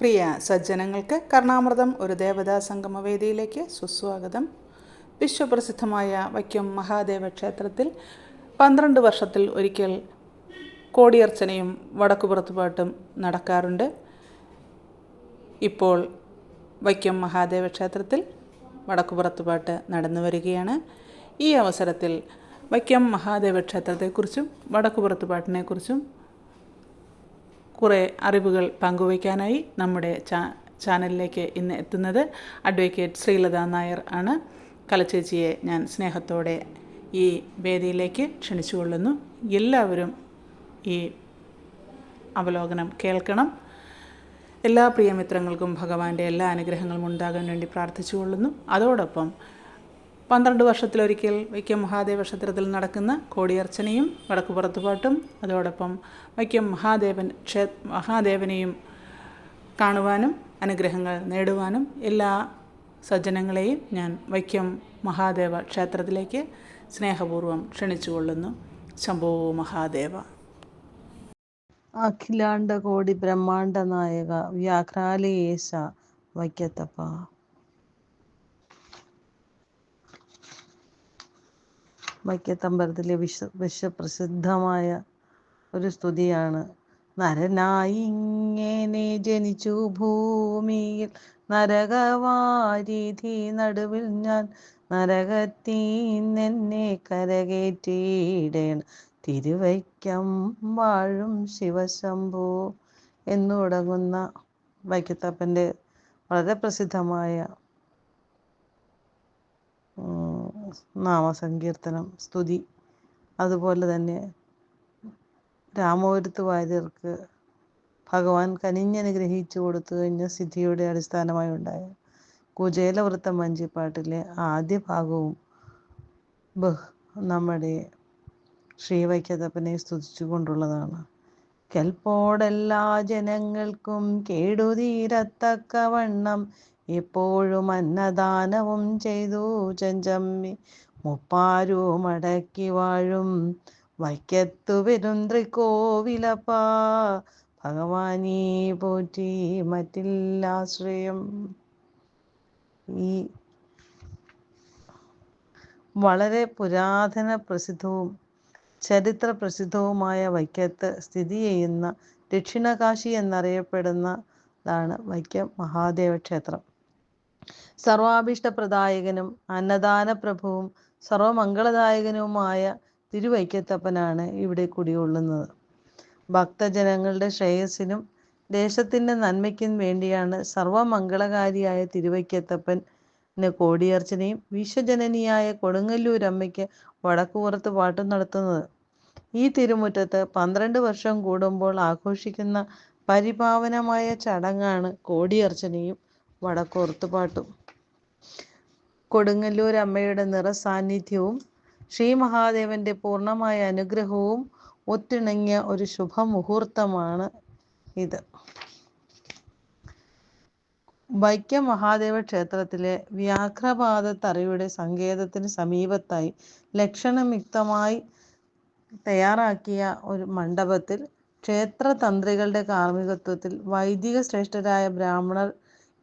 പ്രിയ സജ്ജനങ്ങൾക്ക് കർണാമൃതം ഒരു ദേവതാ സംഗമവേദിയിലേക്ക് സുസ്വാഗതം. വിശ്വപ്രസിദ്ധമായ വൈക്കം മഹാദേവ ക്ഷേത്രത്തിൽ 12 വർഷത്തിൽ ഒരിക്കൽ കോടിയർച്ചനയും വടക്കുപുറത്തുപാട്ടും നടക്കാറുണ്ട്. ഇപ്പോൾ വൈക്കം മഹാദേവ ക്ഷേത്രത്തിൽ വടക്കുപുറത്തുപാട്ട് നടന്നു വരികയാണ്. ഈ അവസരത്തിൽ വൈക്കം മഹാദേവ ക്ഷേത്രത്തെക്കുറിച്ചും വടക്കുപുറത്തുപാട്ടിനെക്കുറിച്ചും കുറേ അറിവുകൾ പങ്കുവയ്ക്കാനായി നമ്മുടെ ചാനലിലേക്ക് ഇന്ന് എത്തുന്നത് അഡ്വക്കേറ്റ് ശ്രീലത നായർ ആണ്. കലച്ചേച്ചിയെ ഞാൻ സ്നേഹത്തോടെ ഈ വേദിയിലേക്ക് ക്ഷണിച്ചുകൊള്ളുന്നു. എല്ലാവരും ഈ അവലോകനം കേൾക്കണം. എല്ലാ പ്രിയമിത്രങ്ങൾക്കും ഭഗവാന്റെ എല്ലാ അനുഗ്രഹങ്ങളും ഉണ്ടാകാൻ വേണ്ടി പ്രാർത്ഥിച്ചുകൊള്ളുന്നു. അതോടൊപ്പം 12 വർഷത്തിലൊരിക്കൽ വൈക്കം മഹാദേവ ക്ഷേത്രത്തിൽ നടക്കുന്ന കോടിയർച്ചനയും വടക്കുപുറത്തുപാട്ടും അതോടൊപ്പം വൈക്കം മഹാദേവനെയും കാണുവാനും അനുഗ്രഹങ്ങൾ നേടുവാനും എല്ലാ സജ്ജനങ്ങളെയും ഞാൻ വൈക്കം മഹാദേവ ക്ഷേത്രത്തിലേക്ക് സ്നേഹപൂർവ്വം ക്ഷണിച്ചുകൊള്ളുന്നു. ശംഭോ മഹാദേവ. അഖിലാണ്ട കോടി ബ്രഹ്മാണ്ട നായക വ്യാഘ്രാലയേശ വൈക്കത്തപ്പ. വൈക്കത്തമ്പലത്തിലെ വിശ്വപ്രസിദ്ധമായ ഒരു സ്തുതിയാണ്. നരനായി ഇങ്ങനെ ജനിച്ചു ഭൂമിയിൽ നരകവാരിധി നടുവിൽ ഞാൻ നരകത്തീന്നെന്നെ കരകേറ്റിയിടേണ തിരുവൈക്കം വാഴും ശിവശംഭോ എന്നു തുടങ്ങുന്ന വൈക്കത്തപ്പൻ്റെ വളരെ പ്രസിദ്ധമായ നാമസങ്കീർത്തനം, സ്തുതി. അതുപോലെ തന്നെ രാമപുരത്ത് വാര്യർക്ക് ഭഗവാൻ കനിഞ്ഞനുഗ്രഹിച്ചു കൊടുത്തു കഴിഞ്ഞ സിദ്ധിയുടെ അടിസ്ഥാനമായി ഉണ്ടായ കുചേലവൃത്തം വഞ്ചിപ്പാട്ടിലെ ആദ്യ ഭാഗവും നമ്മുടെ ശ്രീവൈക്കത്തപ്പനെ സ്തുതിച്ചുകൊണ്ടുള്ളതാണ്. കെൽപ്പോടെല്ലാ ജനങ്ങൾക്കും കേടുതീരത്തക്കവണ്ണം എപ്പോഴും അന്നദാനവും ചെയ്തു ചെഞ്ചമ്മി മുപ്പാരും അടക്കി വാഴും വൈക്കത്തു പെരുന്ത്രിക്കോവിലപ്പ ഭഗവാനീ പോറ്റി മറ്റില്ലാശ്രയം. ഈ വളരെ പുരാതന പ്രസിദ്ധവും ചരിത്ര പ്രസിദ്ധവുമായ വൈക്കത്ത് സ്ഥിതി ചെയ്യുന്ന ദക്ഷിണകാശി എന്നറിയപ്പെടുന്നതാണ് വൈക്കം മഹാദേവ ക്ഷേത്രം. സർവാഭീഷ്ടപ്രദായകനും അന്നദാനപ്രഭുവും സർവമംഗളദായകനുമായ തിരുവൈക്കത്തപ്പനാണ് ഇവിടെ കുടികൊള്ളുന്നത്. ഭക്തജനങ്ങളുടെ ശ്രേയസ്സിനും ദേശത്തിൻ്റെ നന്മയ്ക്കും വേണ്ടിയാണ് സർവമംഗളകാരിയായ തിരുവൈക്കത്തപ്പന് കോടിയർച്ചനയും വിശ്വജനനിയായ കൊടുങ്ങല്ലൂരമ്മയ്ക്ക് വടക്കുപുറത്ത് പാട്ടും നടത്തുന്നത്. ഈ തിരുമുറ്റത്ത് 12 വർഷം കൂടുമ്പോൾ ആഘോഷിക്കുന്ന പരിപാവനമായ ചടങ്ങാണ് കോടിയർച്ചനയും വടക്കുപുറത്തുപാട്ടും. കൊടുങ്ങല്ലൂരമ്മയുടെ നിറസാന്നിധ്യവും ശ്രീ മഹാദേവന്റെ പൂർണ്ണമായ അനുഗ്രഹവും ഒത്തിണങ്ങിയ ഒരു ശുഭമുഹൂർത്തമാണ് ഇത്. വൈക്കം മഹാദേവ ക്ഷേത്രത്തിലെ വ്യാഘ്രപാദത്തറയുടെ സങ്കേതത്തിന് സമീപത്തായി ലക്ഷണയുക്തമായി തയ്യാറാക്കിയ ഒരു മണ്ഡപത്തിൽ ക്ഷേത്രതന്ത്രികളുടെ കാർമ്മികത്വത്തിൽ വൈദിക ശ്രേഷ്ഠരായ ബ്രാഹ്മണർ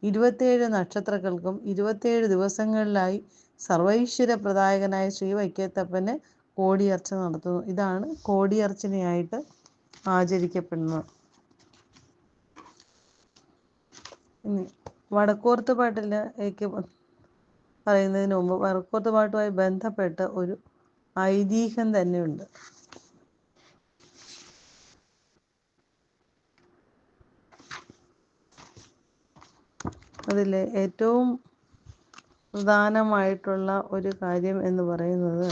27 നക്ഷത്രങ്ങൾക്കും 27 ദിവസങ്ങളിലായി സർവൈശ്വര്യപ്രദായകനായ ശ്രീ വൈക്കത്തപ്പന് കോടിയർച്ചന നടത്തുന്നു. ഇതാണ് കോടിയർച്ചനയായിട്ട് ആചരിക്കപ്പെടുന്നത്. ഇനി വടക്കോർത്തുപാട്ടിലേക്ക് പറയുന്നതിന് മുമ്പ് വടക്കോർത്തുപാട്ടുമായി ബന്ധപ്പെട്ട് ഒരു ഐതിഹ്യം തന്നെയുണ്ട്. അതിൽ ഏറ്റവും പ്രധാനമായിട്ടുള്ള ഒരു കാര്യം എന്ന് പറയുന്നത്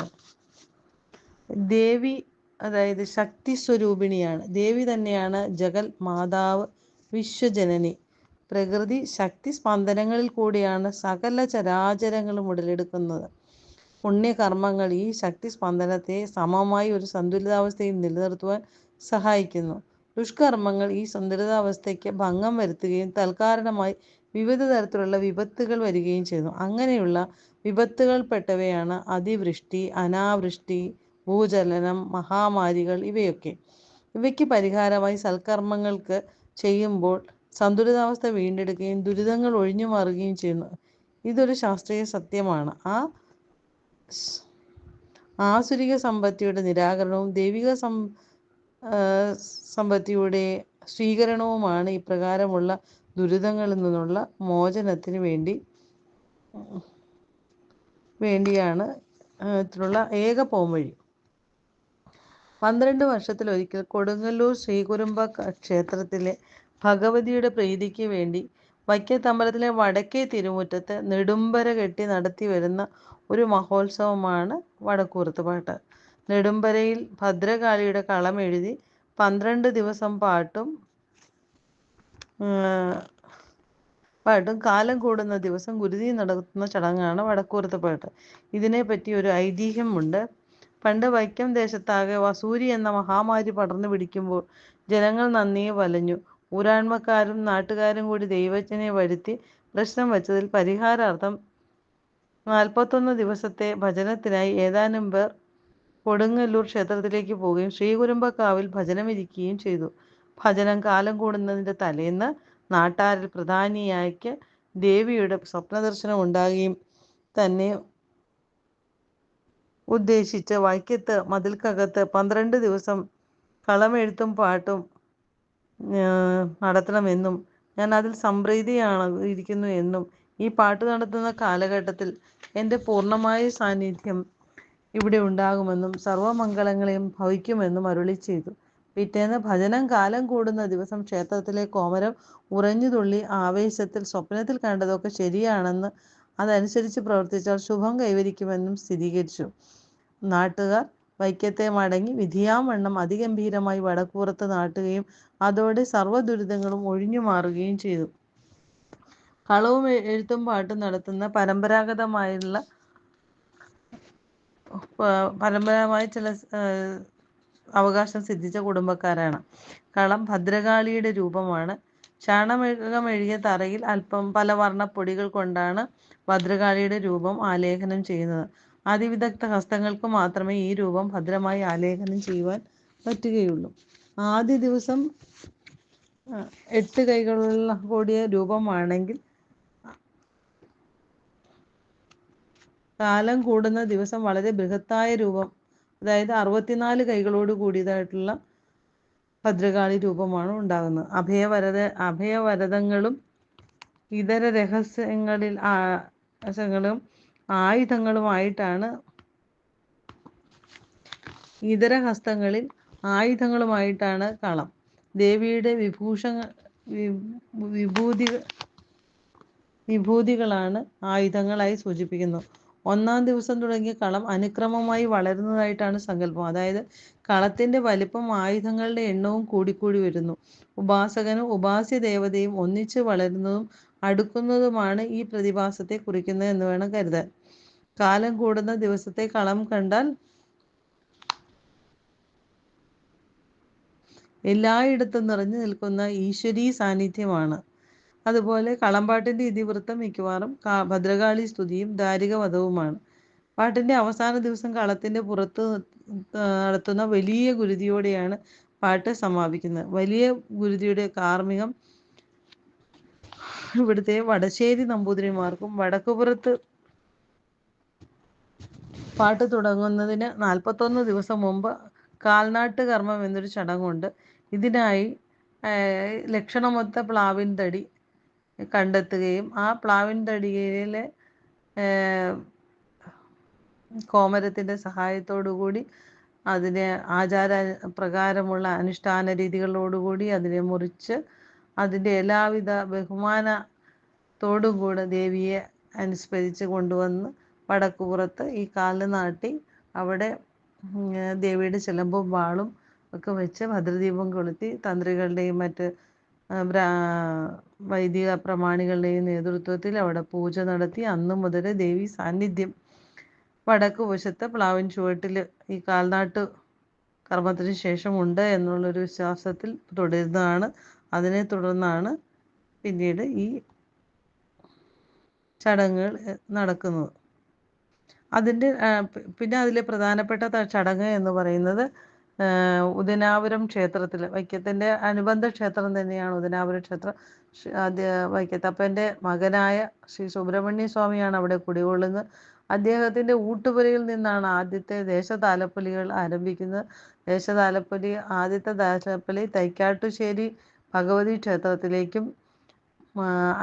ദേവി, അതായത് ശക്തി സ്വരൂപിണിയാണ്. ദേവി തന്നെയാണ് ജഗൽ മാതാവ്, വിശ്വജനനി. പ്രകൃതി ശക്തി സ്പന്ദനങ്ങളിൽ കൂടിയാണ് സകല ചരാചരങ്ങളും ഉടലെടുക്കുന്നത്. പുണ്യകർമ്മങ്ങൾ ഈ ശക്തി സ്പന്ദനത്തെ സമമായി ഒരു സന്തുലിതാവസ്ഥയിൽ നിലനിർത്തുവാൻ സഹായിക്കുന്നു. ദുഷ്കർമ്മങ്ങൾ ഈ സന്തുലിതാവസ്ഥയ്ക്ക് ഭംഗം വരുത്തുകയും തൽക്കാരണമായി വിവിധ തരത്തിലുള്ള വിപത്തുകൾ വരികയും ചെയ്യുന്നു. അങ്ങനെയുള്ള വിപത്തുകൾപ്പെട്ടവയാണ് അതിവൃഷ്ടി, അനാവൃഷ്ടി, ഭൂചലനം, മഹാമാരികൾ ഇവയൊക്കെ. ഇവയ്ക്ക് പരിഹാരമായി സൽക്കർമ്മങ്ങൾക്ക് ചെയ്യുമ്പോൾ സന്തുലിതാവസ്ഥ വീണ്ടെടുക്കുകയും ദുരിതങ്ങൾ ഒഴിഞ്ഞു മാറുകയും ചെയ്യുന്നു. ഇതൊരു ശാസ്ത്രീയ സത്യമാണ്. ആസുരിക സമ്പത്തിയുടെ നിരാകരണവും ദൈവിക സമ്പത്തിയുടെ സ്വീകരണവുമാണ് ഇപ്രകാരമുള്ള ദുരിതങ്ങളിൽ നിന്നുള്ള മോചനത്തിന് വേണ്ടിയാണ് ഇതിനുള്ള ഏക പോംവഴി. 12 വർഷത്തിലൊരിക്കൽ കൊടുങ്ങല്ലൂർ ശ്രീകുരുംബ ക്ഷേത്രത്തിലെ ഭഗവതിയുടെ പ്രീതിക്ക് വേണ്ടി വൈക്കത്തമ്പലത്തിലെ വടക്കേ തിരുമുറ്റത്ത് നെടുമ്പര കെട്ടി നടത്തി വരുന്ന ഒരു മഹോത്സവമാണ് വടക്കുപുറത്തുപാട്ട്. നെടുമ്പരയിൽ ഭദ്രകാളിയുടെ കളം എഴുതി 12 ദിവസം പാട്ടും കാലം കൂടുന്ന ദിവസം ഗുരുതി നടത്തുന്ന ചടങ്ങാണ് വടക്കുപുറത്തുപാട്ട്. ഇതിനെപ്പറ്റി ഒരു ഐതിഹ്യമുണ്ട്. പണ്ട് വൈക്കം ദേശത്താകെ വസൂരി എന്ന മഹാമാരി പടർന്നു പിടിക്കുമ്പോൾ ജനങ്ങൾ നന്നേ വലഞ്ഞു. ഊരാൺമക്കാരും നാട്ടുകാരും കൂടി ദൈവജ്ഞനെ വരുത്തി പ്രശ്നം വച്ചതിൽ പരിഹാരാർത്ഥം 41 ദിവസത്തെ ഭജനത്തിനായി ഏതാനും പേർ കൊടുങ്ങല്ലൂർ ക്ഷേത്രത്തിലേക്ക് പോവുകയും ശ്രീകുരുംബക്കാവിൽ ഭജനമിരിക്കുകയും ചെയ്തു. ഭജനം കാലം കൂടുന്നതിൻ്റെ തലേന്ന് നാട്ടാരിൽ പ്രധാനിയായിക്ക് ദേവിയുടെ സ്വപ്നദർശനം ഉണ്ടാകുകയും തന്നെ ഉദ്ദേശിച്ച് വൈക്കത്ത് മതിൽക്കകത്ത് 12 ദിവസം കളമെഴുത്തും പാട്ടും നടത്തണമെന്നും ഞാൻ അതിൽ സംപ്രീതിയായിരിക്കുന്നു എന്നും ഈ പാട്ട് നടത്തുന്ന കാലഘട്ടത്തിൽ എൻ്റെ പൂർണ്ണമായ സാന്നിധ്യം ഇവിടെ ഉണ്ടാകുമെന്നും സർവമംഗളങ്ങളെയും ഭവിക്കുമെന്നും അരുളി ചെയ്തു. പിറ്റേന്ന് ഭജനം കാലം കൂടുന്ന ദിവസം ക്ഷേത്രത്തിലെ കോമരം ഉറഞ്ഞുതുള്ളി ആവേശത്തിൽ സ്വപ്നത്തിൽ കണ്ടതൊക്കെ ശരിയാണെന്ന് അതനുസരിച്ച് പ്രവർത്തിച്ചാൽ ശുഭം കൈവരിക്കുമെന്നും സ്ഥിരീകരിച്ചു. നാട്ടുകാർ വൈക്കത്തെ മടങ്ങി വിധിയാവണ്ണം അതിഗംഭീരമായി വടക്കുപുറത്ത് നാട്ടുകയും അതോടെ സർവ്വ ദുരിതങ്ങളും ഒഴിഞ്ഞു മാറുകയും ചെയ്തു. കളവും എഴുത്തും പാട്ടും നടത്തുന്ന പരമ്പരാഗതമായി ചില അവകാശം സിദ്ധിച്ച കുടുംബക്കാരാണ്. കളം ഭദ്രകാളിയുടെ രൂപമാണ്. ചാണകമെഴുകിയ തറയിൽ പല വർണ്ണപ്പൊടികൾ കൊണ്ടാണ് ഭദ്രകാളിയുടെ രൂപം ആലേഖനം ചെയ്യുന്നത്. അതിവിദഗ്ധ ഹസ്തങ്ങൾക്ക് മാത്രമേ ഈ രൂപം ഭദ്രമായി ആലേഖനം ചെയ്യുവാൻ പറ്റുകയുള്ളൂ. ആദ്യ ദിവസം 8 കൈകളുള്ള കൂടിയ രൂപമാണെങ്കിൽ കാലം കൂടുന്ന ദിവസം വളരെ ബൃഹത്തായ രൂപം, അതായത് 64 കൈകളോട് കൂടിയതായിട്ടുള്ള ഭദ്രകാളി രൂപമാണ് ഉണ്ടാകുന്നത്. അഭയവരദങ്ങളും ഇതര ആയുധങ്ങളുമായിട്ടാണ് കളം. ദേവിയുടെ വിഭൂതികളാണ് ആയുധങ്ങളായി സൂചിപ്പിക്കുന്നത്. 1-ാം ദിവസം തുടങ്ങിയ കളം അനുക്രമമായി വളരുന്നതായിട്ടാണ് സങ്കല്പം. അതായത് കളത്തിൻ്റെ വലിപ്പം ആയുധങ്ങളുടെ എണ്ണവും കൂടിക്കൂടി വരുന്നു. ഉപാസകനും ഉപാസ്യ ദേവതയും ഒന്നിച്ച് വളരുന്നതും അടുക്കുന്നതുമാണ് ഈ പ്രതിഭാസത്തെ കുറിക്കുന്നത് എന്ന് വേണം കരുതാൻ. കാലം കൂടുന്ന ദിവസത്തെ കളം കണ്ടാൽ എല്ലായിടത്തും നിറഞ്ഞു നിൽക്കുന്ന ഈശ്വരീ സാന്നിധ്യമാണ്. അതുപോലെ കളംപാട്ടിൻ്റെ ഇതിവൃത്തം മിക്കവാറും ഭദ്രകാളി സ്തുതിയും ദാരികവധവുമാണ്. പാട്ടിൻ്റെ അവസാന ദിവസം കളത്തിൻ്റെ പുറത്ത് നടത്തുന്ന വലിയ ഗുരുതിയോടെയാണ് പാട്ട് സമാപിക്കുന്നത്. വലിയ ഗുരുതിയുടെ കാർമ്മികം ഇവിടുത്തെ വടശ്ശേരി നമ്പൂതിരിമാർക്കും വടക്കുപുറത്ത് പാട്ട് തുടങ്ങുന്നതിന് 41 ദിവസം മുമ്പ് കാൽനാട്ട് കർമ്മം എന്നൊരു ചടങ്ങുണ്ട്. ഇതിനായി ലക്ഷണമൊത്ത പ്ലാവിൻ തടി കണ്ടെത്തുകയും ആ പ്ലാവിൻ തടിയിലെ കോമരത്തിൻ്റെ സഹായത്തോടുകൂടി അതിനെ ആചാര പ്രകാരമുള്ള അനുഷ്ഠാന രീതികളോടുകൂടി അതിനെ മുറിച്ച് അതിൻ്റെ എല്ലാവിധ ബഹുമാനത്തോടും കൂടെ ദേവിയെ അനുസ്മരിച്ച് കൊണ്ടുവന്ന് വടക്കുപുറത്ത് ഈ കാല് നാട്ടി അവിടെ ദേവിയുടെ ചിലമ്പും വാളും ഒക്കെ വെച്ച് ഭദ്രദീപം കൊളുത്തി തന്ത്രികളുടെയും മറ്റ് വൈദിക പ്രമാണികളുടെയും നേതൃത്വത്തിൽ അവിടെ പൂജ നടത്തി അന്നു മുതൽ ദേവി സാന്നിധ്യം വടക്ക് വശത്ത് പ്ലാവിൻ ചുവട്ടിൽ ഈ കാൽനാട്ട് കർമ്മത്തിന് ശേഷം ഉണ്ട് എന്നുള്ളൊരു വിശ്വാസത്തിൽ തുടരുന്നതാണ്. അതിനെ തുടർന്നാണ് പിന്നീട് ഈ ചടങ്ങുകൾ നടക്കുന്നത്. പിന്നെ അതിലെ പ്രധാനപ്പെട്ട ചടങ്ങ് എന്ന് പറയുന്നത് ഉദയനാപുരം ക്ഷേത്രത്തിൽ, വൈക്കത്തിൻ്റെ അനുബന്ധ ക്ഷേത്രം തന്നെയാണ് ഉദയനാപുരം ക്ഷേത്രം. ആദ്യ വൈക്കത്തപ്പൻ്റെ മകനായ ശ്രീ സുബ്രഹ്മണ്യ സ്വാമിയാണ് അവിടെ കുടികൊള്ളുന്നത്. അദ്ദേഹത്തിൻ്റെ ഊട്ടുപുരയിൽ നിന്നാണ് ആദ്യത്തെ ദേശതാലപ്പൊലികൾ ആരംഭിക്കുന്നത്. ആദ്യത്തെ താലപ്പൊലി തൈക്കാട്ടുശ്ശേരി ഭഗവതി ക്ഷേത്രത്തിലേക്കും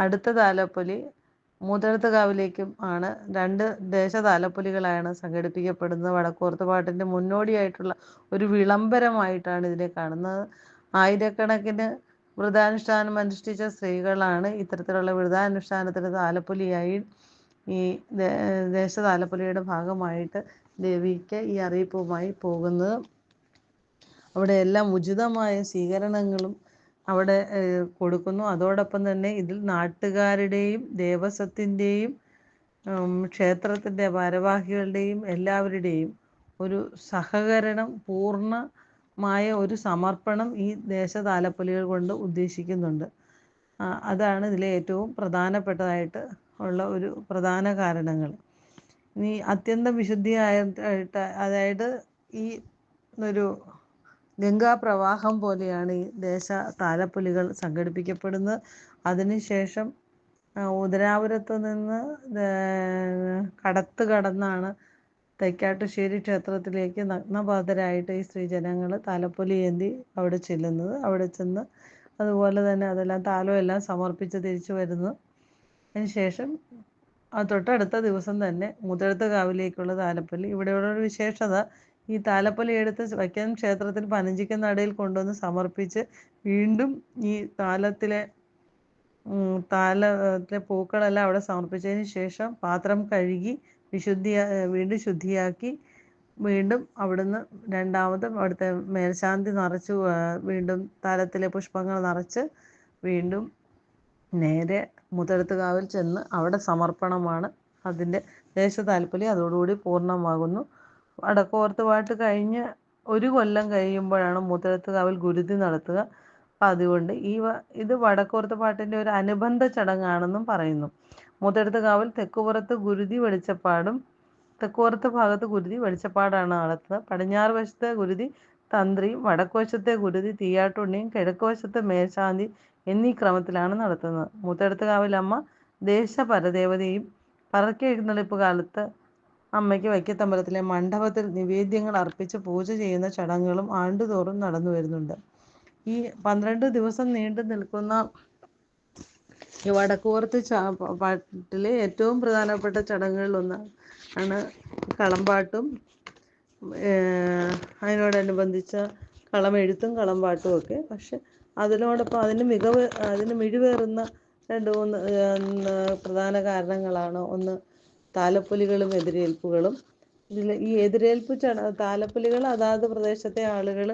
അടുത്ത താലപ്പൊലി മൂത്തടത്തുകാവിലേക്കും ആണ്. 2 ദേശതാലപ്പൊലികളാണ് സംഘടിപ്പിക്കപ്പെടുന്നത്. വടക്കോർത്തുപാട്ടിൻ്റെ മുന്നോടിയായിട്ടുള്ള ഒരു വിളംബരമായിട്ടാണ് ഇതിനെ കാണുന്നത്. ആയിരക്കണക്കിന് വ്രതാനുഷ്ഠാനം അനുഷ്ഠിച്ച സ്ത്രീകളാണ് ഇത്തരത്തിലുള്ള വ്രതാനുഷ്ഠാനത്തിന് താലപ്പൊലിയായി ഈ ദേശതാലപ്പൊലിയുടെ ഭാഗമായിട്ട് ദേവിക്ക് ഈ അറിയിപ്പുമായി പോകുന്നത്. അവിടെ എല്ലാം ഉചിതമായ സ്വീകരണങ്ങളും അവിടെ കൊടുക്കുന്നു. അതോടൊപ്പം തന്നെ ഇതിൽ നാട്ടുകാരുടെയും ദേവസ്വത്തിൻ്റെയും ക്ഷേത്രത്തിൻ്റെ ഭാരവാഹികളുടെയും എല്ലാവരുടെയും ഒരു സഹകരണം, പൂർണ്ണമായ ഒരു സമർപ്പണം ഈ ദേശതാലപ്പൊലികൾ കൊണ്ട് ഉദ്ദേശിക്കുന്നുണ്ട്. അതാണ് ഇതിലെ ഏറ്റവും പ്രധാനപ്പെട്ടതായിട്ട് ഉള്ള ഒരു പ്രധാന കാരണങ്ങൾ. ഇനി അത്യന്തം വിശുദ്ധിയായിട്ട്, അതായത് ഈ ഒരു ഗംഗാപ്രവാഹം പോലെയാണ് ഈ ദേശതാലപ്പൊലികൾ സംഘടിപ്പിക്കപ്പെടുന്നത്. അതിനുശേഷം ഉദരാപുരത്ത് നിന്ന് കടന്നാണ് തൈക്കാട്ടുശ്ശേരി ക്ഷേത്രത്തിലേക്ക് നഗ്നപാതരായിട്ട് ഈ സ്ത്രീജനങ്ങൾ താലപ്പൊലി ഏന്തി അവിടെ ചെല്ലുന്നത്. അവിടെ ചെന്ന് അതുപോലെ തന്നെ അതെല്ലാം താലമെല്ലാം സമർപ്പിച്ച് തിരിച്ചു വരുന്നു. അതിനുശേഷം തൊട്ടടുത്ത ദിവസം തന്നെ മുതലത്തുകാവിലേക്കുള്ള താലപ്പൊലി. ഇവിടെയുള്ള ഒരു വിശേഷത, ഈ താലപ്പൊലി എടുത്ത് വൈക്കം ക്ഷേത്രത്തിൽ പനഞ്ചിക്ക നടയിൽ കൊണ്ടുവന്ന് സമർപ്പിച്ച് വീണ്ടും ഈ താലത്തിലെ പൂക്കളെല്ലാം അവിടെ സമർപ്പിച്ചതിന് ശേഷം പാത്രം കഴുകി വീണ്ടും ശുദ്ധിയാക്കി വീണ്ടും അവിടുന്ന് രണ്ടാമതും അവിടുത്തെ മേൽശാന്തി നിറച്ച് വീണ്ടും താലത്തിലെ പുഷ്പങ്ങൾ നിറച്ച് വീണ്ടും നേരെ മുതലത്തുകാവിൽ ചെന്ന് അവിടെ സമർപ്പണമാണ്. അതിൻ്റെ ദേശതാലപ്പൊലി അതോടുകൂടി പൂർണ്ണമാകുന്നു. വടക്കോർത്തുപാട്ട് കഴിഞ്ഞ് 1 കൊല്ലം കഴിയുമ്പോഴാണ് മുതലത്തുകാവിൽ ഗുരുതി നടത്തുക. അപ്പം അതുകൊണ്ട് ഇത് വടക്കോർത്തുപാട്ടിൻ്റെ ഒരു അനുബന്ധ ചടങ്ങാണെന്നും പറയുന്നു. മുതലത്തുകാവിൽ തെക്കുപുറത്ത് ഭാഗത്ത് ഗുരുതി വെളിച്ചപ്പാടാണ് നടത്തുന്നത്. പടിഞ്ഞാറ് വശത്തെ ഗുരുതി തന്ത്രിയും വടക്ക് വശത്തെ ഗുരുതി തീയാട്ടുണ്ണിയും കിഴക്ക് വശത്തെ മേൽശാന്തി എന്നീ ക്രമത്തിലാണ് നടത്തുന്നത്. മുത്തടത്തുകാവിലമ്മ ദേശപരദേവതയും പറക്കി എഴുന്നള്ളിപ്പ് കാലത്ത് അമ്മയ്ക്ക് വൈക്കത്തമ്പലത്തിലെ മണ്ഡപത്തിൽ നിവേദ്യങ്ങൾ അർപ്പിച്ച് പൂജ ചെയ്യുന്ന ചടങ്ങുകളും ആണ്ടുതോറും നടന്നു വരുന്നുണ്ട്. ഈ 12 ദിവസം നീണ്ടു നിൽക്കുന്ന ഈ വടക്കുപുറത്ത് പാട്ടിലെ ഏറ്റവും പ്രധാനപ്പെട്ട ചടങ്ങുകളിലൊന്ന് ആണ് കളംപാട്ടും അതിനോടനുബന്ധിച്ച കളമെഴുത്തും കളംപാട്ടും ഒക്കെ. പക്ഷെ അതിനോടൊപ്പം അതിന് മിഴിവേറുന്ന 2-3 പ്രധാന കാരണങ്ങളാണ്. ഒന്ന്, താലപ്പൊലികളും എതിരേൽപ്പുകളും. ഈ എതിരേൽപ്പ് താലപ്പൊലികൾ അതാത് പ്രദേശത്തെ ആളുകൾ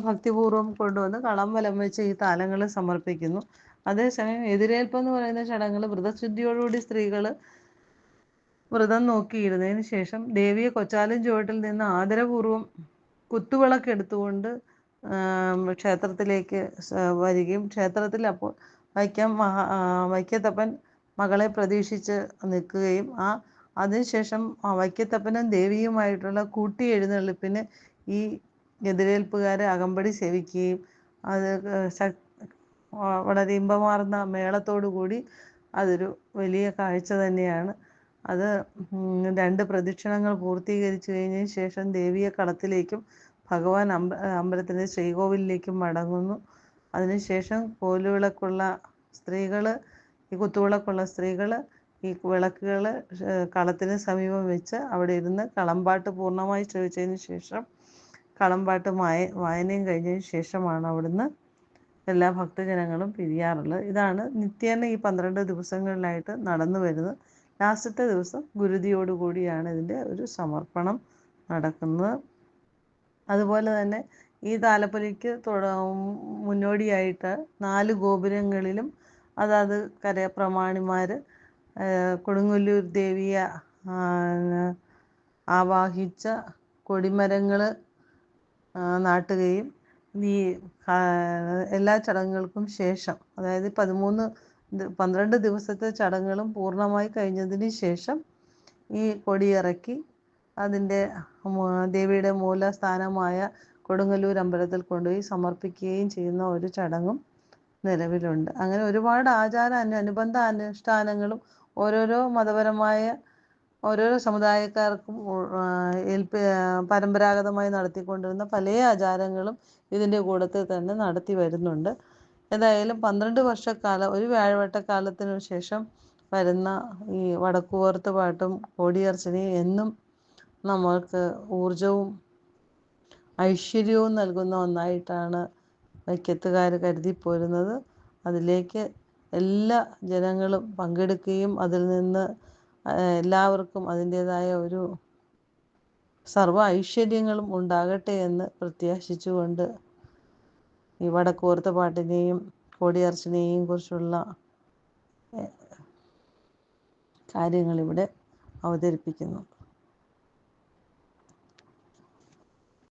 ഭക്തിപൂർവ്വം കൊണ്ടുവന്ന് കളം വലം വെച്ച് ഈ താലങ്ങൾ സമർപ്പിക്കുന്നു. അതേസമയം എതിരേൽപ്പെന്ന് പറയുന്ന ചടങ്ങിൽ വ്രതശുദ്ധിയോടുകൂടി സ്ത്രീകൾ വ്രതം നോക്കിയിരുന്നതിന് ശേഷം ദേവിയെ കൊച്ചാലും ചുവട്ടിൽ നിന്ന് ആദരപൂർവ്വം കുത്തുവിളക്കെടുത്തുകൊണ്ട് ക്ഷേത്രത്തിലേക്ക് വരികയും ക്ഷേത്രത്തിൽ അപ്പോൾ വൈക്കത്തപ്പൻ മകളെ പ്രതീക്ഷിച്ച് നിൽക്കുകയും അതിനുശേഷം വൈക്കത്തപ്പനും ദേവിയുമായിട്ടുള്ള കൂട്ടി എഴുന്നള്ളിപ്പിന് ഈ എതിരേൽപ്പുകാരെ അകമ്പടി സേവിക്കുകയും അത് വളരെ ഇമ്പമാർന്ന മേളത്തോടു കൂടി അതൊരു വലിയ കാഴ്ച തന്നെയാണ്. അത് 2 പ്രദക്ഷിണങ്ങൾ പൂർത്തീകരിച്ചു കഴിഞ്ഞതിന് ശേഷം ദേവിയെ കളത്തിലേക്കും ഭഗവാൻ അമ്പലത്തിൻ്റെ ശ്രീകോവിലിലേക്കും മടങ്ങുന്നു. അതിനുശേഷം കുത്തുവിളക്കുള്ള സ്ത്രീകൾ ഈ വിളക്കുകൾ കളത്തിന് സമീപം വെച്ച് അവിടെ ഇരുന്ന് കളംപാട്ട് പൂർണ്ണമായി ശ്രവിച്ചതിന് ശേഷം കളംപാട്ട് വായനയും കഴിഞ്ഞതിന് ശേഷമാണ് അവിടുന്ന് എല്ലാ ഭക്തജനങ്ങളും പിരിയാറുള്ളത്. ഇതാണ് നിത്യേന ഈ 12 ദിവസങ്ങളിലായിട്ട് നടന്നു വരുന്നത്. ലാസ്റ്റത്തെ ദിവസം ഗുരുതിയോടുകൂടിയാണ് ഇതിൻ്റെ ഒരു സമർപ്പണം നടക്കുന്നത്. അതുപോലെ തന്നെ ഈ താലപ്പൊലിക്ക് മുന്നോടിയായിട്ട് 4 ഗോപുരങ്ങളിലും അതാത് കരപ്രമാണിമാർ കൊടുങ്ങല്ലൂർ ദേവിയെ ആവാഹിച്ച കൊടിമരങ്ങൾ നാട്ടുകയും ഈ എല്ലാ ചടങ്ങുകൾക്കും ശേഷം, അതായത് 12 ദിവസത്തെ ചടങ്ങുകളും പൂർണ്ണമായി കഴിഞ്ഞതിന് ശേഷം ഈ കൊടിയിറക്കി അതിൻ്റെ ദേവിയുടെ മൂലസ്ഥാനമായ കൊടുങ്ങല്ലൂർ അമ്പലത്തിൽ കൊണ്ടുപോയി സമർപ്പിക്കുകയും ചെയ്യുന്ന ഒരു ചടങ്ങും നിലവിലുണ്ട്. അങ്ങനെ ഒരുപാട് അനുബന്ധ അനുഷ്ഠാനങ്ങളും ഓരോരോ മതപരമായ ഓരോരോ സമുദായക്കാർക്കും പരമ്പരാഗതമായി നടത്തിക്കൊണ്ടിരുന്ന പല ആചാരങ്ങളും ഇതിൻ്റെ കൂട്ടത്തിൽ തന്നെ നടത്തി വരുന്നുണ്ട്. ഏതായാലും 12 വർഷക്കാലം, ഒരു വ്യാഴവട്ടക്കാലത്തിനു ശേഷം വരുന്ന ഈ വടക്കുപോർത്ത് പാട്ടും കോടിയർച്ചനയും എന്നും നമ്മൾക്ക് ഊർജവും ഐശ്വര്യവും നൽകുന്ന ഒന്നായിട്ടാണ് വൈക്കത്തുകാർ കരുതിപ്പോരുന്നത്. അതിലേക്ക് എല്ലാ ജനങ്ങളും പങ്കെടുക്കുകയും അതിൽ നിന്ന് എല്ലാവർക്കും അതിൻ്റേതായ ഒരു സർവ്വ ഐശ്വര്യങ്ങളും ഉണ്ടാകട്ടെ എന്ന് പ്രത്യാശിച്ചുകൊണ്ട് ഈ വടക്കുപോർത്ത് പാട്ടിനെയും കോടിയർച്ചനയെയും കുറിച്ചുള്ള കാര്യങ്ങളിവിടെ അവതരിപ്പിക്കുന്നു.